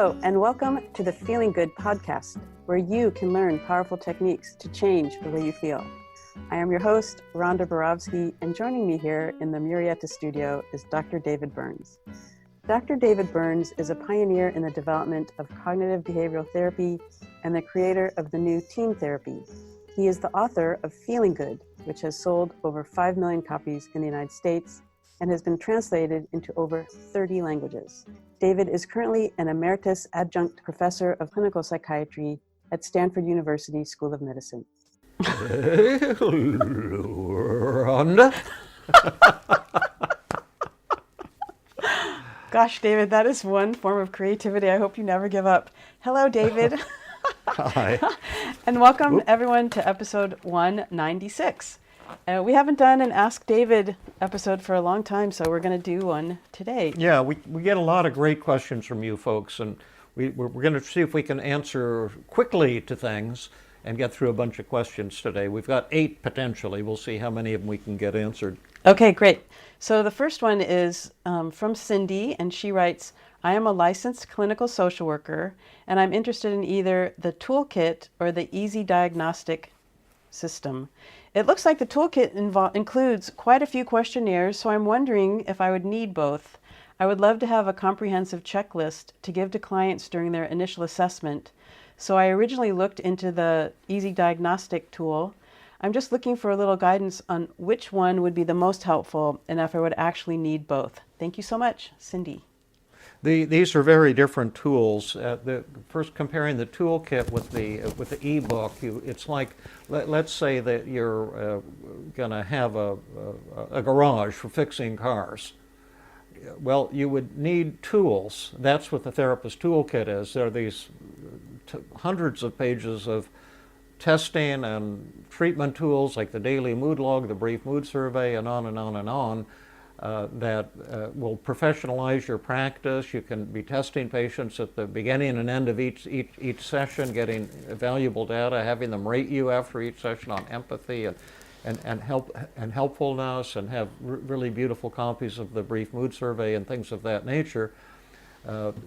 Hello, and welcome to the Feeling Good podcast, where you can learn powerful techniques to change the way you feel. I am your host, Rhonda, and joining me here in the Murrieta studio is Dr. David Burns. Dr. David Burns is a pioneer in the development of cognitive behavioral therapy and the creator of the new team therapy. He is the author of Feeling Good, which has sold over 5 million copies in the United States and has been translated into over 30 languages. David is currently an emeritus adjunct professor of clinical psychiatry at Stanford University School of Medicine. Rhonda? Gosh, David, that is one form of creativity I hope you never give up. Hello, David. Hi. And welcome everyone to episode 196. We haven't done an Ask David episode for a long time, so we're going to do one today. Yeah, we get a lot of great questions from you folks, and we're going to see if we can answer quickly to things and get through a bunch of questions today. We've got 8 potentially. We'll see how many of them we can get answered. Okay, great. So the first one is from Cindy, and she writes, I am a licensed clinical social worker, and I'm interested in either the toolkit or the easy diagnostic system. It looks like the toolkit includes quite a few questionnaires, so I'm wondering if I would need both. I would love to have a comprehensive checklist to give to clients during their initial assessment. So I originally looked into the easy diagnostic tool. I'm just looking for a little guidance on which one would be the most helpful and if I would actually need both. Thank you so much, Cindy. These are very different tools. First, comparing the toolkit with the ebook, it's like let's say that you're going to have a garage for fixing cars. Well, you would need tools. That's what the therapist toolkit is. There are these hundreds of pages of testing and treatment tools like the daily mood log, the brief mood survey, and on and on and on. That will professionalize your practice. You can be testing patients at the beginning and end of each session, getting valuable data, having them rate you after each session on empathy and helpfulness, and have really beautiful copies of the brief mood survey and things of that nature.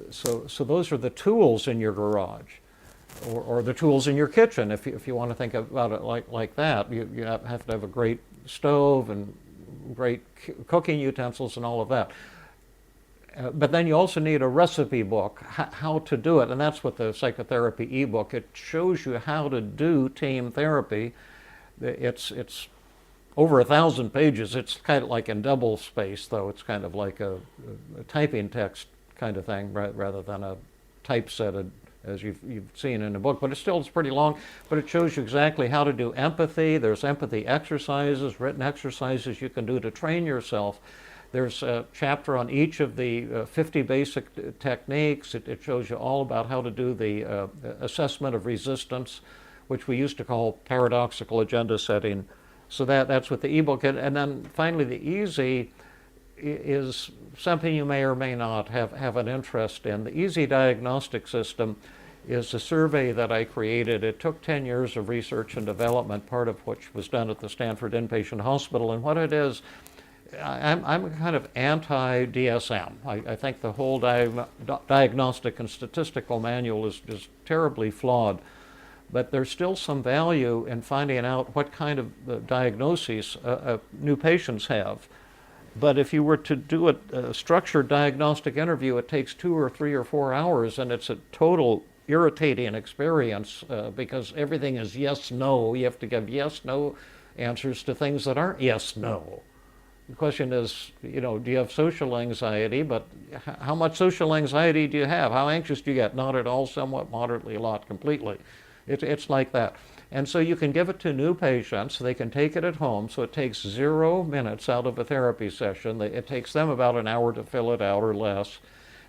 So those are the tools in your garage, or the tools in your kitchen. If you want to think about it like that, you have to have a great stove and great cooking utensils and all of that. But then you also need a recipe book, how to do it, and that's what the psychotherapy ebook, it shows you how to do team therapy. It's over 1,000 pages. It's kind of like in double space, though. It's kind of like a typing text kind of thing rather than a typesetted as you've seen in the book, but it's pretty long, but it shows you exactly how to do empathy. There's empathy exercises, written exercises you can do to train yourself. There's a chapter on each of the 50 basic techniques. It shows you all about how to do the assessment of resistance, which we used to call paradoxical agenda setting. So that's what the ebook is. And then finally the easy is something you may or may not have an interest in. The easy diagnostic system is a survey that I created. It took 10 years of research and development, part of which was done at the Stanford Inpatient Hospital. And what it is, I'm kind of anti-DSM. I think the whole diagnostic and statistical manual is just terribly flawed. But there's still some value in finding out what kind of diagnoses new patients have. But if you were to do a structured diagnostic interview, it takes 2 or 3 or 4 hours, and it's a total irritating experience because everything is yes, no. You have to give yes, no answers to things that aren't yes, no. The question is, do you have social anxiety? But how much social anxiety do you have? How anxious do you get? Not at all, somewhat, moderately, a lot, completely. It's like that. And so you can give it to new patients. They can take it at home. So it takes 0 minutes out of a therapy session. It takes them about an hour to fill it out or less.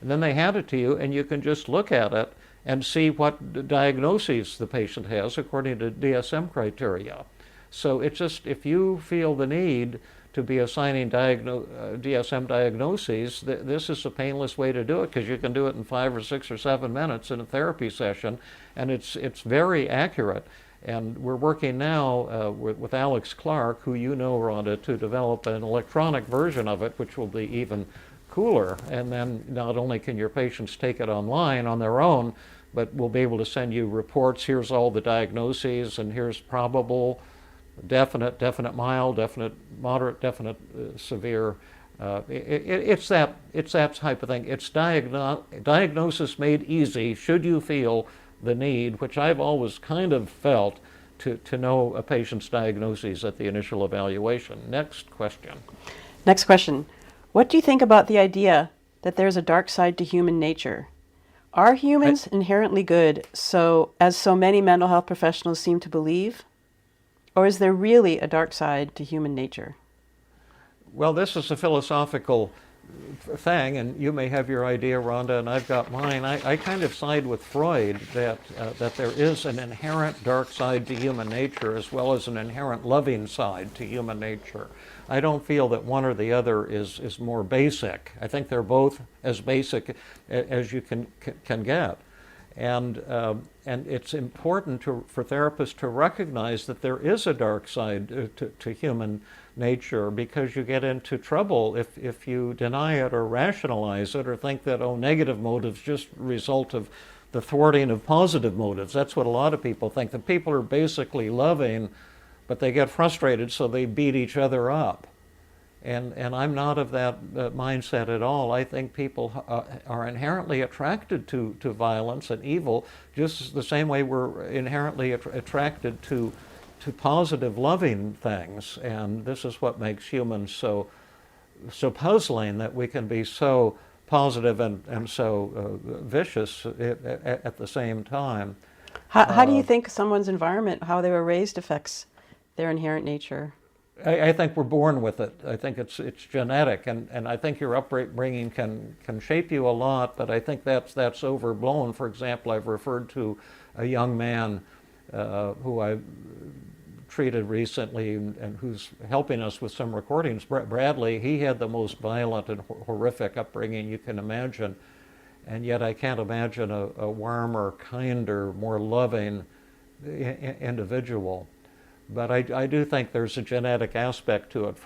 And then they hand it to you, and you can just look at it and see what diagnoses the patient has according to DSM criteria. So it's just, if you feel the need to be assigning DSM diagnoses, this is a painless way to do it, because you can do it in 5 or 6 or 7 minutes in a therapy session, and it's very accurate. And we're working now with Alex Clark, who you know, Rhonda, to develop an electronic version of it, which will be even cooler. And then not only can your patients take it online on their own, but we'll be able to send you reports. Here's all the diagnoses, and here's probable, definite mild, definite moderate, definite severe. It's that type of thing. It's diagnosis made easy should you feel the need, which I've always kind of felt, to know a patient's diagnoses at the initial evaluation. Next question. Next question. What do you think about the idea that there's a dark side to human nature? Are humans inherently good, as so many mental health professionals seem to believe? Or is there really a dark side to human nature? Well, this is a philosophical thing, and you may have your idea, Rhonda, and I've got mine. I kind of side with Freud that there is an inherent dark side to human nature as well as an inherent loving side to human nature. I don't feel that one or the other is more basic. I think they're both as basic as you can get. And it's important for therapists to recognize that there is a dark side to human nature, because you get into trouble if you deny it or rationalize it or think that, negative motives just result of the thwarting of positive motives. That's what a lot of people think, that people are basically loving, but they get frustrated, so they beat each other up. And I'm not of that mindset at all. I think people are inherently attracted to violence and evil, just the same way we're inherently attracted to positive, loving things. And this is what makes humans so puzzling, that we can be so positive and so vicious at the same time. How do you think someone's environment, how they were raised, affects their inherent nature? I think we're born with it. I think it's genetic, and I think your upbringing can shape you a lot, but I think that's overblown. For example, I've referred to a young man who I treated recently and who's helping us with some recordings. Bradley, he had the most violent and horrific upbringing you can imagine, and yet I can't imagine a warmer, kinder, more loving individual. But I do think there's a genetic aspect to it,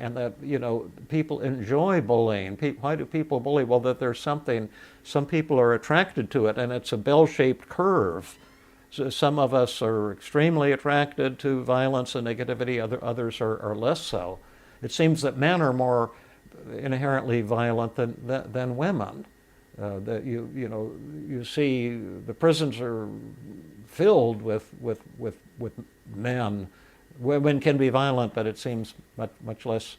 and that, people enjoy bullying. Why do people bully? Well, that there's something, some people are attracted to it, and it's a bell-shaped curve. So some of us are extremely attracted to violence and negativity, others are less so. It seems that men are more inherently violent than women. That you see the prisons are filled with men. Women can be violent, but it seems much less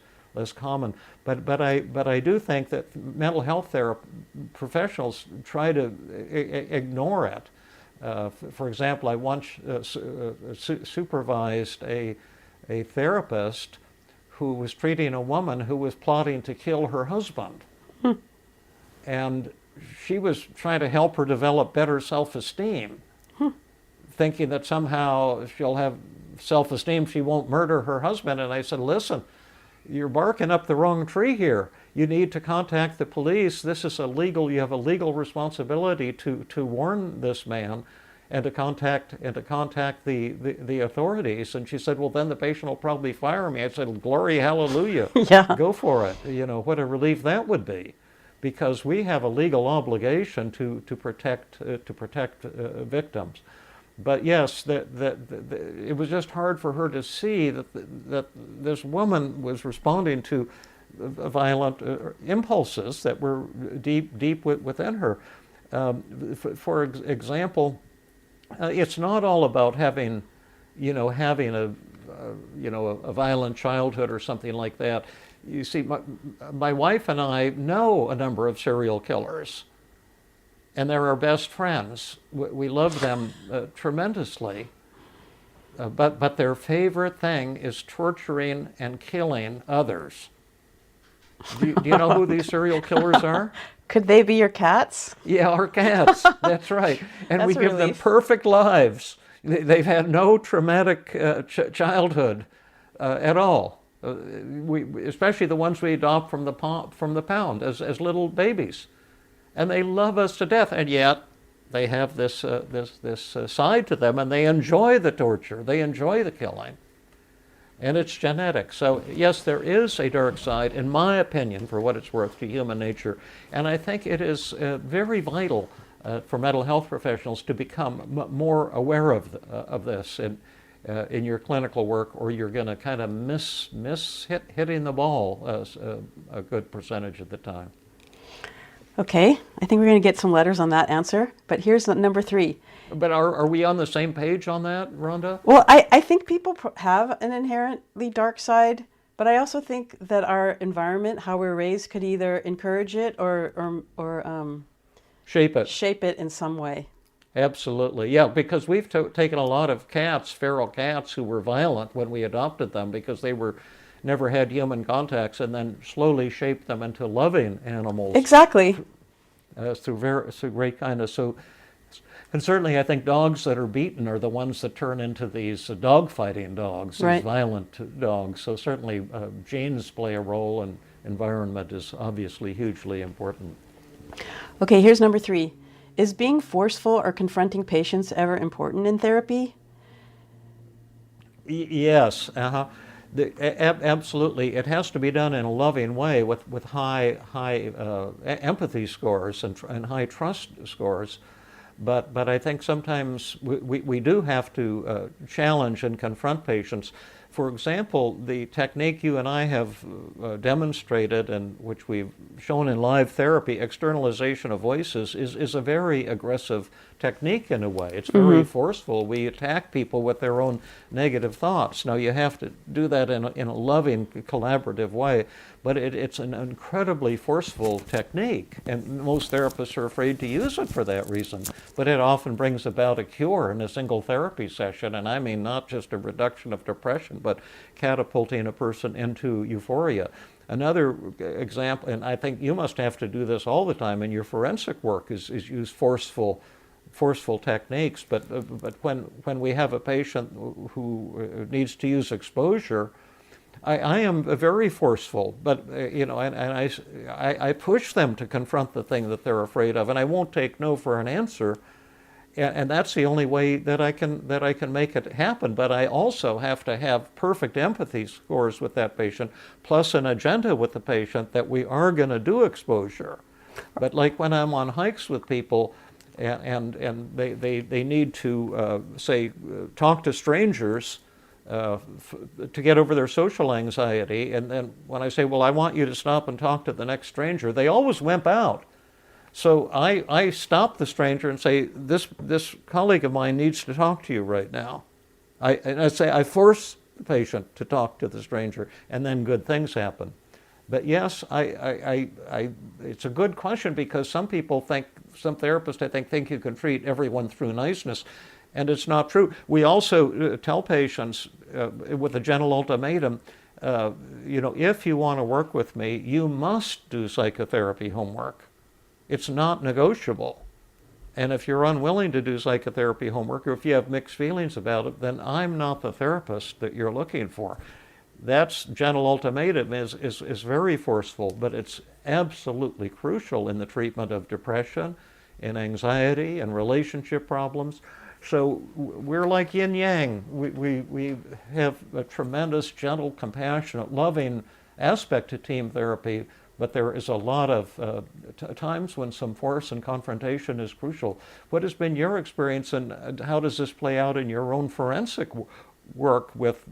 common. But I do think that mental health professionals try to ignore it. For example, I once supervised a therapist who was treating a woman who was plotting to kill her husband. And she was trying to help her develop better self-esteem, thinking that somehow she'll have self-esteem, she won't murder her husband. And I said, listen, you're barking up the wrong tree here. You need to contact the police. This is illegal. You have a legal responsibility to warn this man and to contact the authorities. And she said, well, then the patient will probably fire me. I said, glory, hallelujah. Yeah. Go for it. What a relief that would be, because we have a legal obligation to protect victims. But yes, it was just hard for her to see that this woman was responding to violent impulses that were deep within her. For example, it's not all about having a violent childhood or something like that. You see, my wife and I know a number of serial killers, and they're our best friends. We love them tremendously, but their favorite thing is torturing and killing others. Do you know who these serial killers are? Could they be your cats? Yeah, our cats. That's right. And That's we give them perfect lives. They've had no traumatic childhood at all. Especially the ones we adopt from the pound as little babies, and they love us to death. And yet, they have this side to them, and they enjoy the torture. They enjoy the killing. And it's genetic. So yes, there is a dark side, in my opinion, for what it's worth, to human nature. And I think it is very vital for mental health professionals to become more aware of this in your clinical work, or you're going to kind of hitting the ball a good percentage of the time. Okay, I think we're going to get some letters on that answer. But here's number 3. But are we on the same page on that, Rhonda? Well, I think people have an inherently dark side, but I also think that our environment, how we're raised, could either encourage it or shape it in some way. Absolutely, yeah, because we've taken a lot of cats, feral cats, who were violent when we adopted them because they never had human contacts, and then slowly shaped them into loving animals. Exactly. Through great kindness. So, and certainly I think dogs that are beaten are the ones that turn into these dog-fighting dogs, these violent dogs. So certainly genes play a role, and environment is obviously hugely important. Okay, here's number 3. Is being forceful or confronting patients ever important in therapy? Yes, absolutely. It has to be done in a loving way with high empathy scores and high trust scores. But I think sometimes we do have to challenge and confront patients. For example, the technique you and I have demonstrated, and which we've shown in live therapy, externalization of voices, is a very aggressive technique in a way. It's very forceful. We attack people with their own negative thoughts. Now, you have to do that in a loving, collaborative way, but it's an incredibly forceful technique, and most therapists are afraid to use it for that reason. But it often brings about a cure in a single therapy session, and I mean not just a reduction of depression, but catapulting a person into euphoria. Another example, and I think you must have to do this all the time in your forensic work, is use forceful techniques. But when we have a patient who needs to use exposure, I am very forceful, but and I push them to confront the thing that they're afraid of, and I won't take no for an answer. And that's the only way that I can make it happen. But I also have to have perfect empathy scores with that patient, plus an agenda with the patient that we are going to do exposure. But like when I'm on hikes with people, and they need to say talk to strangers to get over their social anxiety, and then when I say, well, I want you to stop and talk to the next stranger, they always wimp out. So I stop the stranger and say, this colleague of mine needs to talk to you right now. I force the patient to talk to the stranger, and then good things happen. But yes, it's a good question, because some therapists, I think you can treat everyone through niceness, and it's not true. We also tell patients with a gentle ultimatum, if you want to work with me, you must do psychotherapy homework. It's not negotiable. And if you're unwilling to do psychotherapy homework, or if you have mixed feelings about it, then I'm not the therapist that you're looking for. That's gentle ultimatum is very forceful, but it's absolutely crucial in the treatment of depression and anxiety and relationship problems. So we're like yin yang. We have a tremendous, gentle, compassionate, loving aspect to team therapy, but there is a lot of times when some force and confrontation is crucial. What has been your experience, and how does this play out in your own forensic work with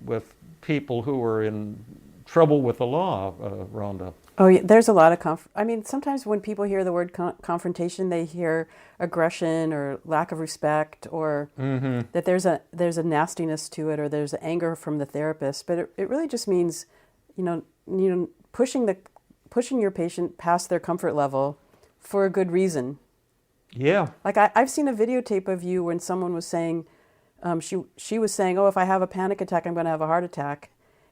people who are in trouble with the law, Rhonda? Oh, yeah, there's a lot of sometimes when people hear the word confrontation, they hear aggression or lack of respect, or that there's a nastiness to it, or there's anger from the therapist. But it really just means, pushing your patient past their comfort level for a good reason. Yeah. Like I've seen a videotape of you when someone was saying, she was saying, oh, if I have a panic attack, I'm going to have a heart attack.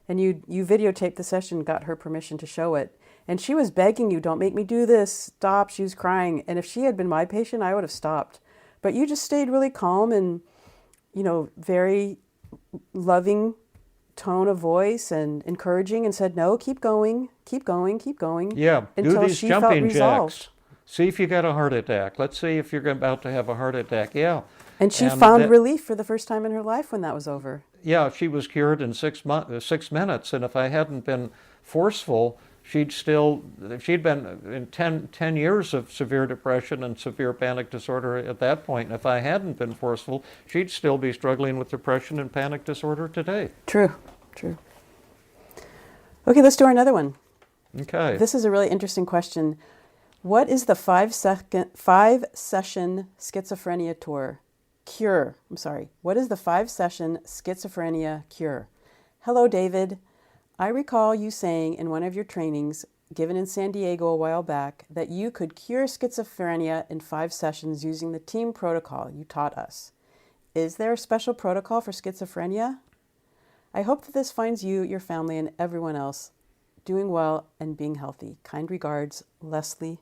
And you videotaped the session, got her permission to show it. And she was begging you, don't make me do this, stop. She was crying. And if she had been my patient, I would have stopped. But you just stayed really calm and, very loving tone of voice and encouraging, and said, no, keep going. Yeah, until do these she jumping felt resolved. jacks. See if you get a heart attack. Let's see if you're about to have a heart attack. Yeah. And she found relief for the first time in her life when that was over. Yeah, she was cured in 6 minutes, and if I hadn't been forceful, she'd been in 10 years of severe depression and severe panic disorder at that point. And if I hadn't been forceful, she'd still be struggling with depression and panic disorder today. True, true. Okay, let's do another one. Okay. This is a really interesting question. What is the 5-session schizophrenia cure? I'm sorry. What is the 5-session schizophrenia cure? Hello, David. I recall you saying in one of your trainings given in San Diego a while back that you could cure schizophrenia in 5 sessions using the team protocol you taught us. Is there a special protocol for schizophrenia? I hope that this finds you, your family, and everyone else doing well and being healthy. Kind regards, Leslie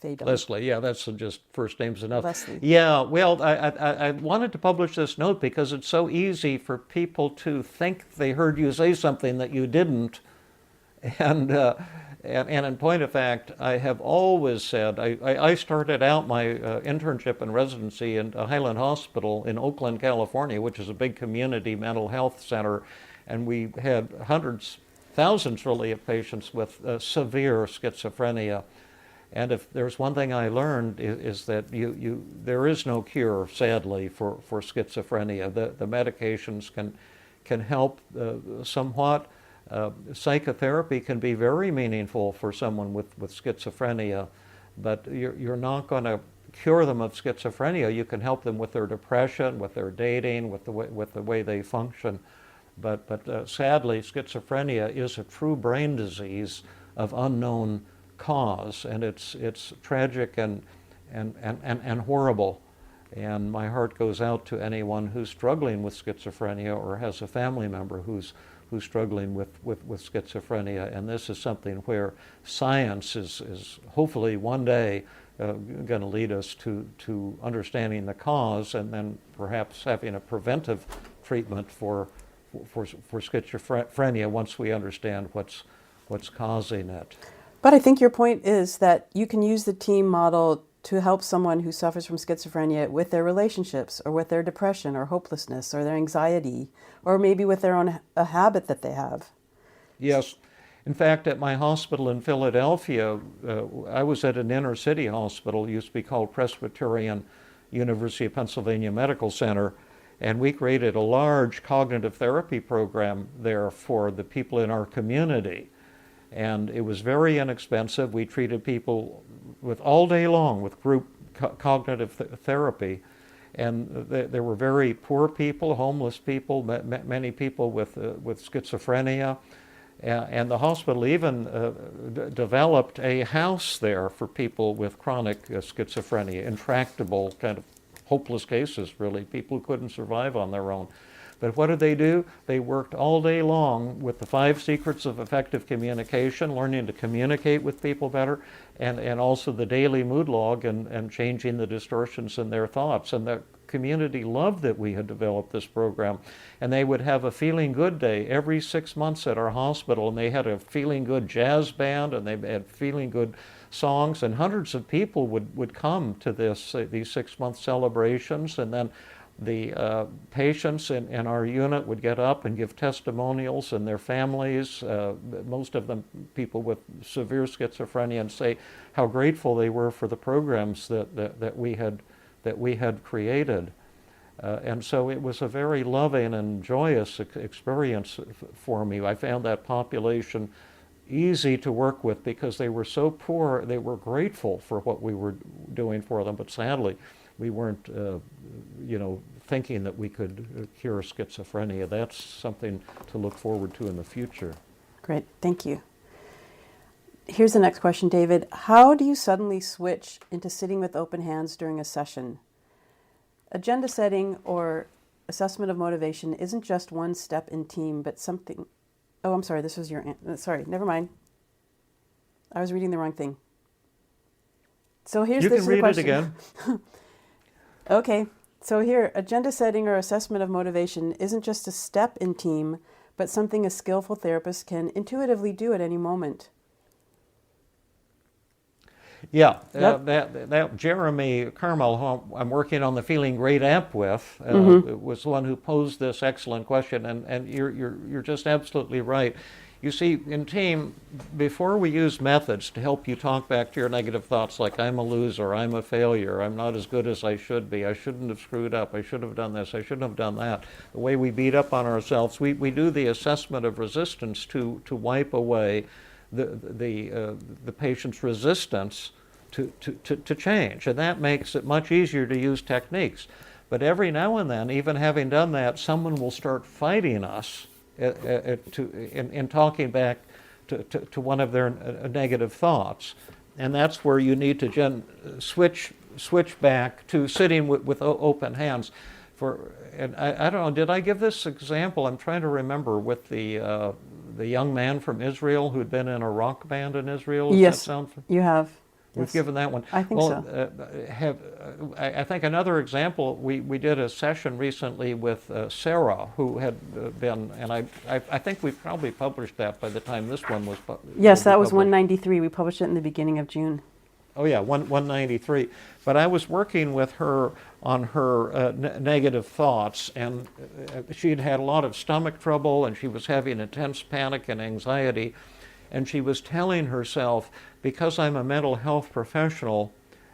Faden. Leslie, yeah, that's just first name's enough. Leslie. Yeah, well, I wanted to publish this note because it's so easy for people to think they heard you say something that you didn't. And in point of fact, I have always said, I started out my internship and residency in Highland Hospital in Oakland, California, which is a big community mental health center, and we had hundreds, thousands really, of patients with severe schizophrenia. And if there's one thing I learned is that there is no cure, sadly, for schizophrenia. The medications can help somewhat. Psychotherapy can be very meaningful for someone with schizophrenia, but you're not going to cure them of schizophrenia. You can help them with their depression, with their dating, with the way they function. But sadly, schizophrenia is a true brain disease of unknown cause, and it's tragic and horrible. And my heart goes out to anyone who's struggling with schizophrenia or has a family member who's struggling with schizophrenia. And this is something where science is hopefully one day going to lead us to understanding the cause, and then perhaps having a preventive treatment for schizophrenia once we understand what's causing it. But I think your point is that you can use the team model to help someone who suffers from schizophrenia with their relationships or with their depression or hopelessness or their anxiety, or maybe with their own a habit that they have. Yes. In fact, at my hospital in Philadelphia, I was at an inner city hospital, used to be called Presbyterian University of Pennsylvania Medical Center, and we created a large cognitive therapy program there for the people in our community. And it was very inexpensive. We treated people all day long with group cognitive therapy. And there were very poor people, homeless people, many people with schizophrenia. And the hospital even developed a house there for people with chronic schizophrenia, intractable, kind of hopeless cases, really, people who couldn't survive on their own. But what did they do? They worked all day long with the 5 secrets of effective communication, learning to communicate with people better, and also the daily mood log and changing the distortions in their thoughts. And the community loved that we had developed this program. And they would have a feeling good day every 6 months at our hospital, and they had a feeling good jazz band, and they had feeling good songs, and hundreds of people would come to these 6-month celebrations. And then the patients in our unit would get up and give testimonials, and their families, most of them people with severe schizophrenia, and say how grateful they were for the programs that we had created. And so it was a very loving and joyous experience for me. I found that population easy to work with because they were so poor. They were grateful for what we were doing for them, but sadly we weren't thinking that we could cure schizophrenia. That's something to look forward to in the future. Great, thank you. Here's the next question, David. How do you suddenly switch into sitting with open hands during a session? Agenda setting or assessment of motivation isn't just one step in team, but something... Oh, I'm sorry, this was your... Sorry, never mind. I was reading the wrong thing. So here's the question. You can read it again. Okay, so here, agenda setting or assessment of motivation isn't just a step in team, but something a skillful therapist can intuitively do at any moment. Yeah, Yep. that Jeremy Carmel, who I'm working on the Feeling Great app with, was the one who posed this excellent question, and you're just absolutely right. You see, in team, before we use methods to help you talk back to your negative thoughts like I'm a loser, I'm a failure, I'm not as good as I should be, I shouldn't have screwed up, I should have done this, I shouldn't have done that, the way we beat up on ourselves, we do the assessment of resistance to wipe away the patient's resistance to change. And that makes it much easier to use techniques. But every now and then, even having done that, someone will start fighting us in talking back to one of their negative thoughts. And that's where you need to switch back to sitting with open hands. And I don't know, did I give this example? I'm trying to remember with the young man from Israel who'd been in a rock band in Israel. Does Yes, that sound? you have. We've Yes. given that one. I think so. I think another example, we did a session recently with Sarah, who had been, and I think we've probably published that by the time this one was Yes, that was published. 193. We published it in the beginning of June. Oh yeah, 193. But I was working with her on her negative thoughts, and she'd had a lot of stomach trouble, and she was having intense panic and anxiety, and she was telling herself, because I'm a mental health professional,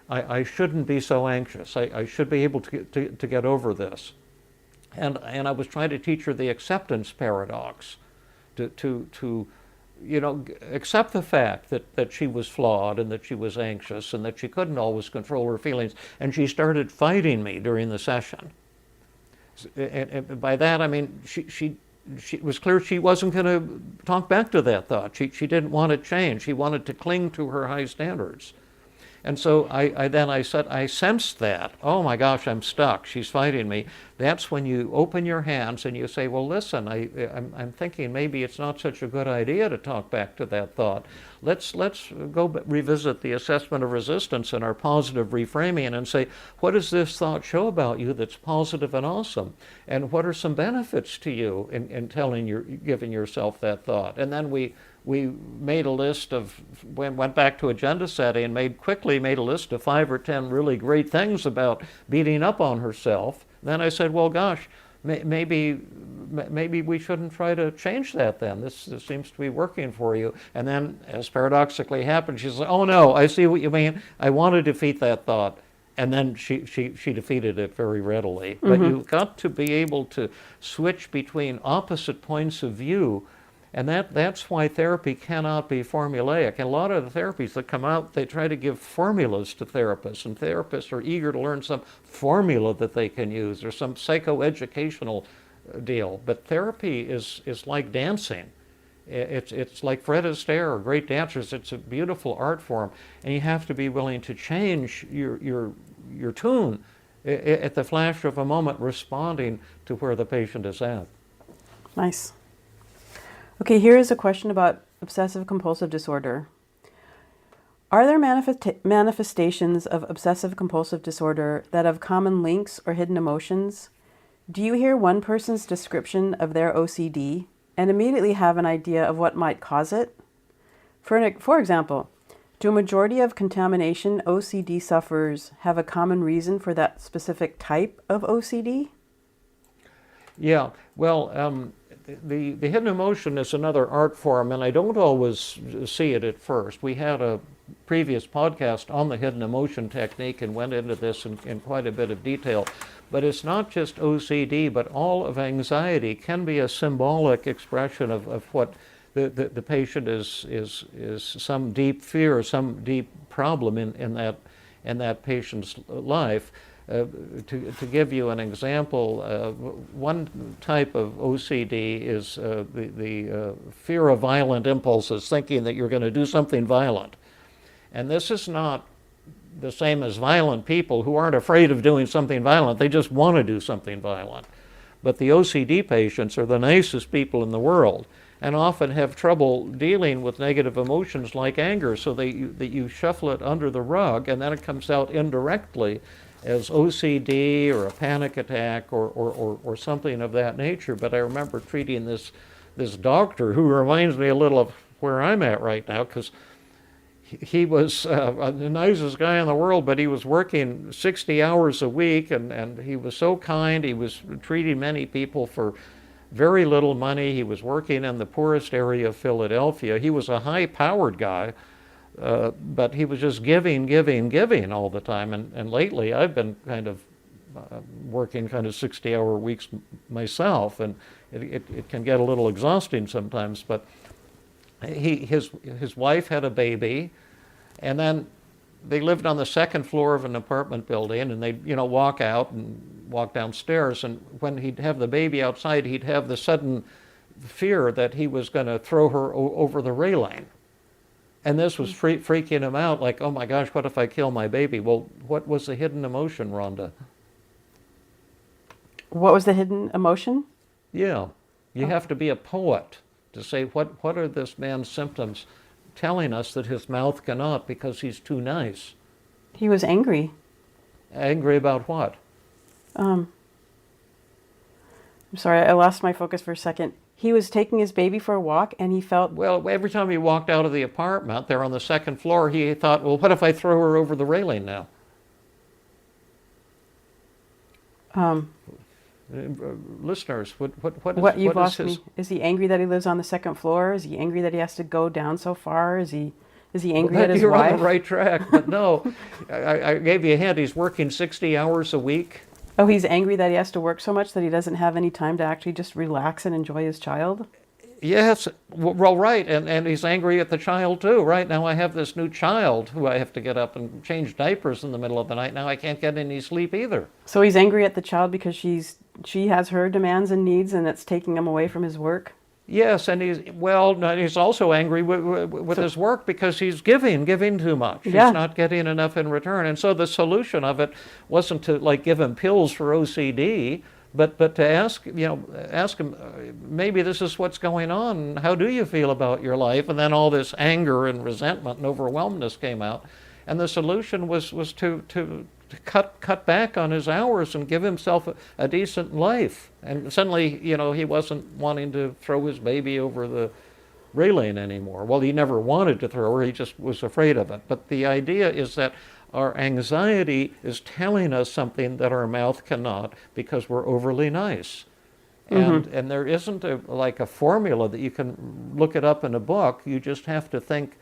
I shouldn't be so anxious. I should be able to get over this. And I was trying to teach her the acceptance paradox, to accept the fact that she was flawed and that she was anxious and that she couldn't always control her feelings. And she started fighting me during the session. And by that, I mean, it was clear she wasn't going to talk back to that thought. She didn't want to change. She wanted to cling to her high standards. And so I said, I sensed that. Oh my gosh, I'm stuck. She's fighting me. That's when you open your hands and you say, well, listen, I'm thinking maybe it's not such a good idea to talk back to that thought. Let's go revisit the assessment of resistance and our positive reframing and say, what does this thought show about you that's positive and awesome? And what are some benefits to you in giving yourself that thought? And then we made a list of, went back to agenda setting and quickly made a list of 5 or 10 really great things about beating up on herself. Then I said, well, gosh, maybe we shouldn't try to change that then. This seems to be working for you. And then, as paradoxically happened, she said, oh no, I see what you mean. I want to defeat that thought. And then she defeated it very readily. Mm-hmm. But you've got to be able to switch between opposite points of view. And that's why therapy cannot be formulaic. And a lot of the therapies that come out, they try to give formulas to therapists, and therapists are eager to learn some formula that they can use or some psychoeducational deal. But therapy is like dancing. It's like Fred Astaire or great dancers. It's a beautiful art form, and you have to be willing to change your tune at the flash of a moment, responding to where the patient is at. Nice. Okay, here is a question about obsessive compulsive disorder. Are there manifestations of obsessive compulsive disorder that have common links or hidden emotions? Do you hear one person's description of their OCD and immediately have an idea of what might cause it? For example, do a majority of contamination OCD sufferers have a common reason for that specific type of OCD? Yeah, well, the hidden emotion is another art form, and I don't always see it at first. We had a previous podcast on the hidden emotion technique and went into this in quite a bit of detail. But it's not just OCD, but all of anxiety can be a symbolic expression of what the patient is some deep fear, some deep problem in that patient's life. To give you an example, one type of OCD is the fear of violent impulses, thinking that you're going to do something violent. And this is not the same as violent people who aren't afraid of doing something violent. They just want to do something violent. But the OCD patients are the nicest people in the world and often have trouble dealing with negative emotions like anger, so that you shuffle it under the rug, and then it comes out indirectly as OCD or a panic attack or something of that nature. But I remember treating this doctor who reminds me a little of where I'm at right now, because he was the nicest guy in the world, but he was working 60 hours a week, and he was so kind. He was treating many people for very little money. He was working in the poorest area of Philadelphia. He was a high-powered guy, but he was just giving all the time. And lately, I've been kind of working kind of 60-hour weeks myself, and it can get a little exhausting sometimes. But his wife had a baby, and then they lived on the second floor of an apartment building, and they'd walk out and walk downstairs, and when he'd have the baby outside, he'd have the sudden fear that he was going to throw her over the railing. And this was freaking him out, like, oh my gosh, what if I kill my baby? Well, what was the hidden emotion, Rhonda? What was the hidden emotion? Yeah, you have to be a poet to say what are this man's symptoms telling us that his mouth cannot because he's too nice. He was angry. Angry about what? I'm sorry, I lost my focus for a second. He was taking his baby for a walk, and he felt... Well, every time he walked out of the apartment, there on the second floor, he thought, well, what if I throw her over the railing now? Listeners, what you've lost me. Is he angry that he lives on the second floor? Is he angry that he has to go down so far? Is he angry at his wife? You're on the right track, but no. I gave you a hint. He's working 60 hours a week. Oh, he's angry that he has to work so much that he doesn't have any time to actually just relax and enjoy his child? Yes, well, right, and he's angry at the child too. Right now I have this new child who I have to get up and change diapers in the middle of the night. Now I can't get any sleep either. So he's angry at the child because she has her demands and needs, and it's taking him away from his work? Yes, and he's also angry with his work because he's giving too much. Yeah. He's not getting enough in return. And so the solution of it wasn't to give him pills for OCD, but to ask him, maybe this is what's going on. How do you feel about your life? And then all this anger and resentment and overwhelmness came out. And the solution was to cut back on his hours and give himself a decent life. And suddenly, he wasn't wanting to throw his baby over the railing anymore. Well, he never wanted to throw her, he just was afraid of it. But the idea is that our anxiety is telling us something that our mouth cannot because we're overly nice. Mm-hmm. And there isn't a formula that you can look it up in a book. You just have to think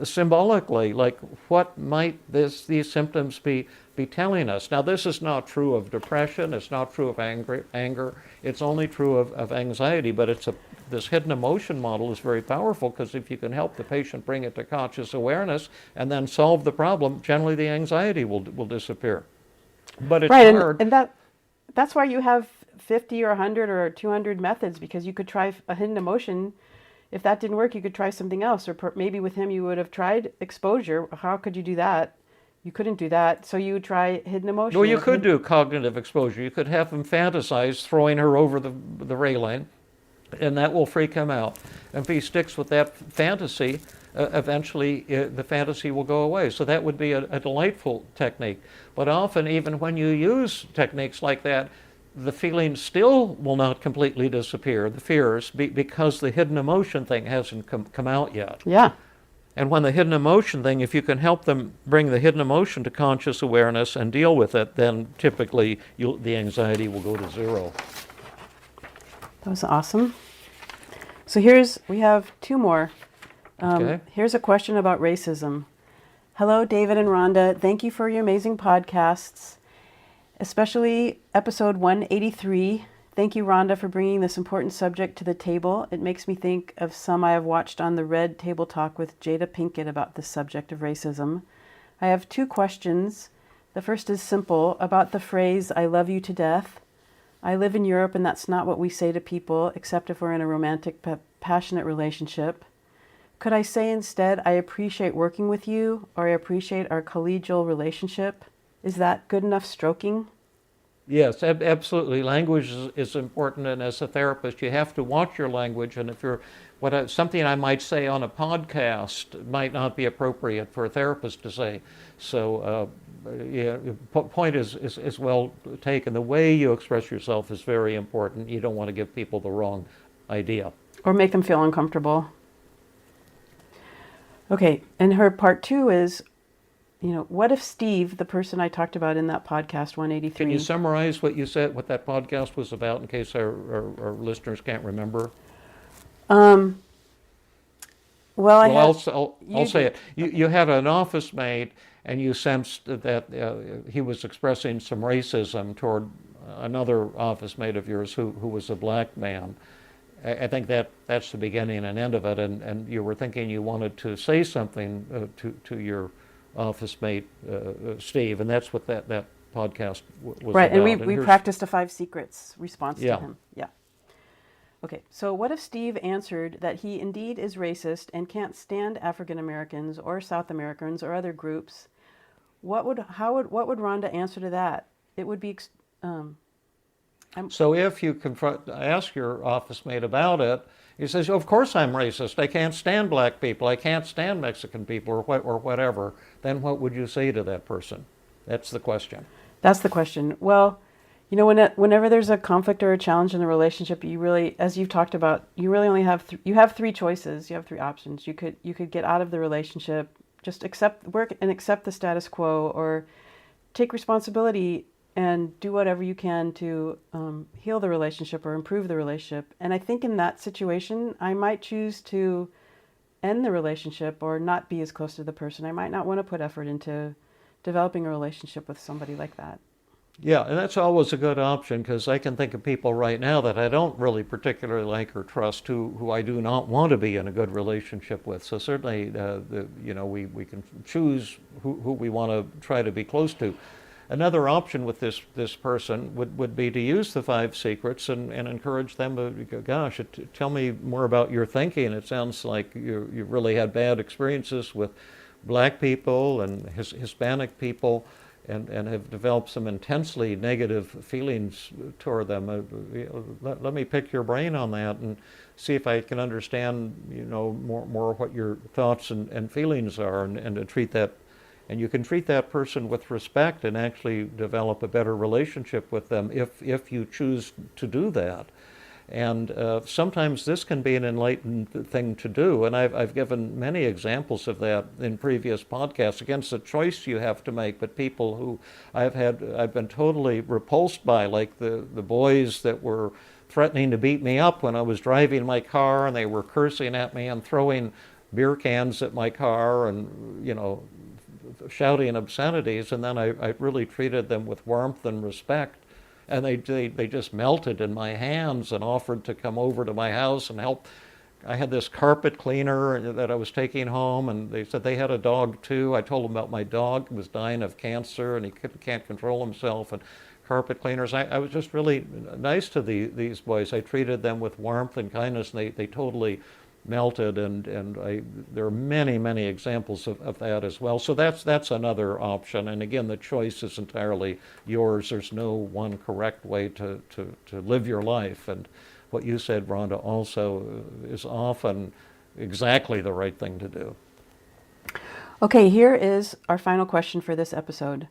symbolically, like what might these symptoms be telling us. Now, this is not true of depression, it's not true of anger, it's only true of anxiety, but this hidden emotion model is very powerful because if you can help the patient bring it to conscious awareness and then solve the problem, generally the anxiety will disappear. But it's right, hard. And that's why you have 50 or 100 or 200 methods, because you could try a hidden emotion. If that didn't work, you could try something else. Or maybe with him, you would have tried exposure. How could you do that? You couldn't do that. So you would try hidden emotion. Well, you could do cognitive exposure. You could have him fantasize throwing her over the railing, and that will freak him out. And if he sticks with that fantasy, eventually the fantasy will go away. So that would be a delightful technique. But often, even when you use techniques like that, the feeling still will not completely disappear, the fears, because the hidden emotion thing hasn't come out yet. Yeah. And when the hidden emotion thing, if you can help them bring the hidden emotion to conscious awareness and deal with it, then typically the anxiety will go to zero. That was awesome. So we have two more. Okay. Here's a question about racism. Hello, David and Rhonda. Thank you for your amazing podcasts, especially episode 183. Thank you, Rhonda, for bringing this important subject to the table. It makes me think of some I have watched on the Red Table Talk with Jada Pinkett about the subject of racism. I have two questions. The first is simple, about the phrase, I love you to death. I live in Europe, and that's not what we say to people, except if we're in a romantic, passionate relationship. Could I say instead, I appreciate working with you, or I appreciate our collegial relationship? Is that good enough stroking? Yes, absolutely. Language is important, and as a therapist, you have to watch your language. And if something I might say on a podcast might not be appropriate for a therapist to say. So, point is well taken. The way you express yourself is very important. You don't want to give people the wrong idea, or make them feel uncomfortable. Okay, and her part two is, what if Steve, the person I talked about in that podcast Can you 183, summarize what you said, what that podcast was about, in case our listeners can't remember? um, well, I Well, had, I'll you say do. it. You Okay. had an office mate, and you sensed that he was expressing some racism toward another office mate of yours who was a black man. I think that's the beginning and end of it, and you were thinking you wanted to say something to your office mate, Steve, and that's what that podcast was Right, and we, about. And we here's, practiced a 5 secrets response to yeah. him. Yeah. Okay, so what if Steve answered that he indeed is racist and can't stand African Americans or South Americans or other groups? What would Rhonda answer to that? It would be, So if you ask your office mate about it, he says, "Of course I'm racist. I can't stand black people. I can't stand Mexican people, or whatever." Then what would you say to that person? That's the question. that's the question. Well, whenever there's a conflict or a challenge in the relationship, you really, as you've talked about, you really only have you have three choices. You have three options. You could get out of the relationship, just accept the status quo, or take responsibility and do whatever you can to heal the relationship or improve the relationship. And I think in that situation, I might choose to end the relationship or not be as close to the person. I might not want to put effort into developing a relationship with somebody like that. Yeah, and that's always a good option, because I can think of people right now that I don't really particularly like or trust, who I do not want to be in a good relationship with. So certainly, we can choose who we want to try to be close to. Another option with this person would be to use the 5 secrets and encourage them to go, "Gosh, tell me more about your thinking. It sounds like you really had bad experiences with black people and Hispanic people, and have developed some intensely negative feelings toward them. Let me pick your brain on that and see if I can understand, more what your thoughts and feelings are, and to treat that." And you can treat that person with respect and actually develop a better relationship with them if you choose to do that. And sometimes this can be an enlightened thing to do. And I've given many examples of that in previous podcasts. Again, it's a choice you have to make. But people who I've been totally repulsed by, like the boys that were threatening to beat me up when I was driving my car, and they were cursing at me and throwing beer cans at my car, and shouting obscenities. And then I really treated them with warmth and respect. And they just melted in my hands and offered to come over to my house and help. I had this carpet cleaner that I was taking home, and they said they had a dog too. I told them about my dog who was dying of cancer, and he can't control himself, and carpet cleaners. I was just really nice to these boys. I treated them with warmth and kindness, and they totally melted, and there are many examples of that as well. So that's another option. And again, the choice is entirely yours. There's no one correct way to live your life. And what you said, Rhonda, also is often exactly the right thing to do. Okay, here is our final question for this episode.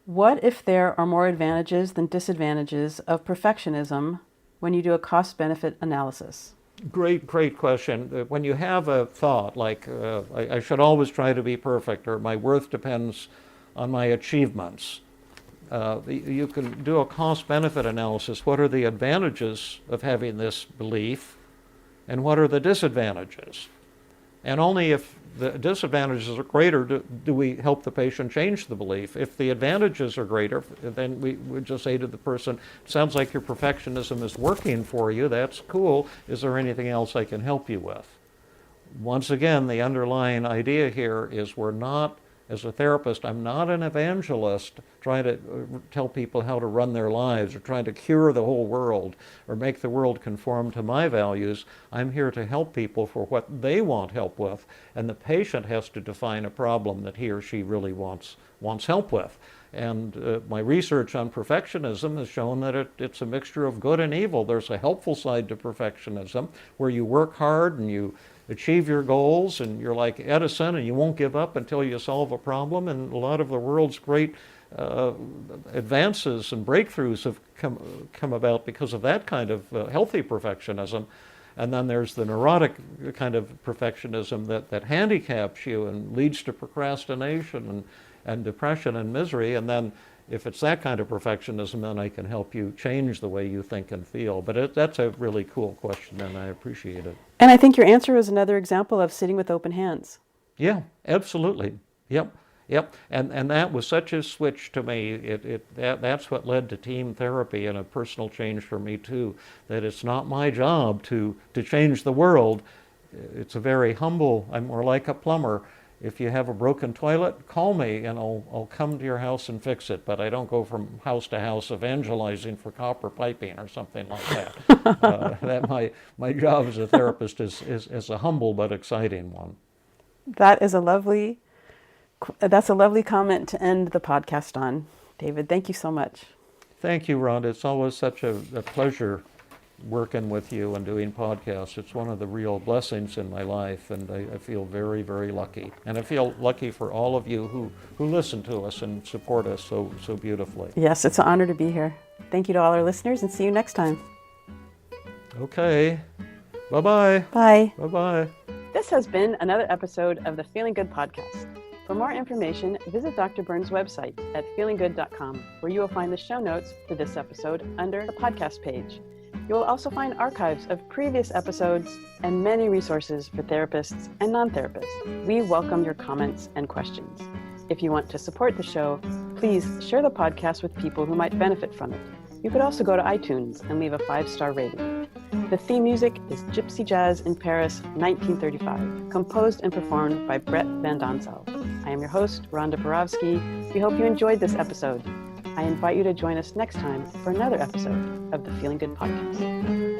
What if there are more advantages than disadvantages of perfectionism when you do a cost-benefit analysis? Great question. When you have a thought like, I should always try to be perfect, or my worth depends on my achievements, you can do a cost-benefit analysis. What are the advantages of having this belief, and what are the disadvantages? And only if the disadvantages are greater do we help the patient change the belief. If the advantages are greater, then we would just say to the person, "Sounds like your perfectionism is working for you. That's cool. Is there anything else I can help you with?" Once again, the underlying idea here is we're not, as a therapist, I'm not an evangelist trying to tell people how to run their lives, or trying to cure the whole world, or make the world conform to my values. I'm here to help people for what they want help with, and the patient has to define a problem that he or she really wants help with. And my research on perfectionism has shown that it's a mixture of good and evil. There's a helpful side to perfectionism, where you work hard and you achieve your goals, and you're like Edison, and you won't give up until you solve a problem. And a lot of the world's great advances and breakthroughs have come about because of that kind of healthy perfectionism. And then there's the neurotic kind of perfectionism that handicaps you and leads to procrastination and depression and misery. And then if it's that kind of perfectionism, then I can help you change the way you think and feel. But that's a really cool question, and I appreciate it. And I think your answer is another example of sitting with open hands. Yeah, absolutely. Yep. And that was such a switch to me. That's what led to team therapy and a personal change for me too. That it's not my job to change the world. It's a very humble. I'm more like a plumber. If you have a broken toilet, call me and I'll come to your house and fix it. But I don't go from house to house evangelizing for copper piping or something like that. That my job as a therapist is a humble but exciting one. That's a lovely comment to end the podcast on. David, thank you so much. Thank you, Rhonda. It's always such a pleasure working with you and doing podcasts. It's one of the real blessings in my life, and I feel very, very lucky. And I feel lucky for all of you who listen to us and support us so beautifully. Yes, it's an honor to be here. Thank you to all our listeners, and see you next time. Okay. Bye-bye. Bye. Bye-bye. This has been another episode of the Feeling Good podcast. For more information, visit Dr. Burns' website at feelinggood.com, where you will find the show notes for this episode under the podcast page. You will also find archives of previous episodes and many resources for therapists and non-therapists. We welcome your comments and questions. If you want to support the show, please share the podcast with people who might benefit from it. You could also go to iTunes and leave a 5-star rating. The theme music is Gypsy Jazz in Paris, 1935, composed and performed by Brett Van Donsel. I am your host, Rhonda Borowski. We hope you enjoyed this episode. I invite you to join us next time for another episode of the Feeling Good podcast.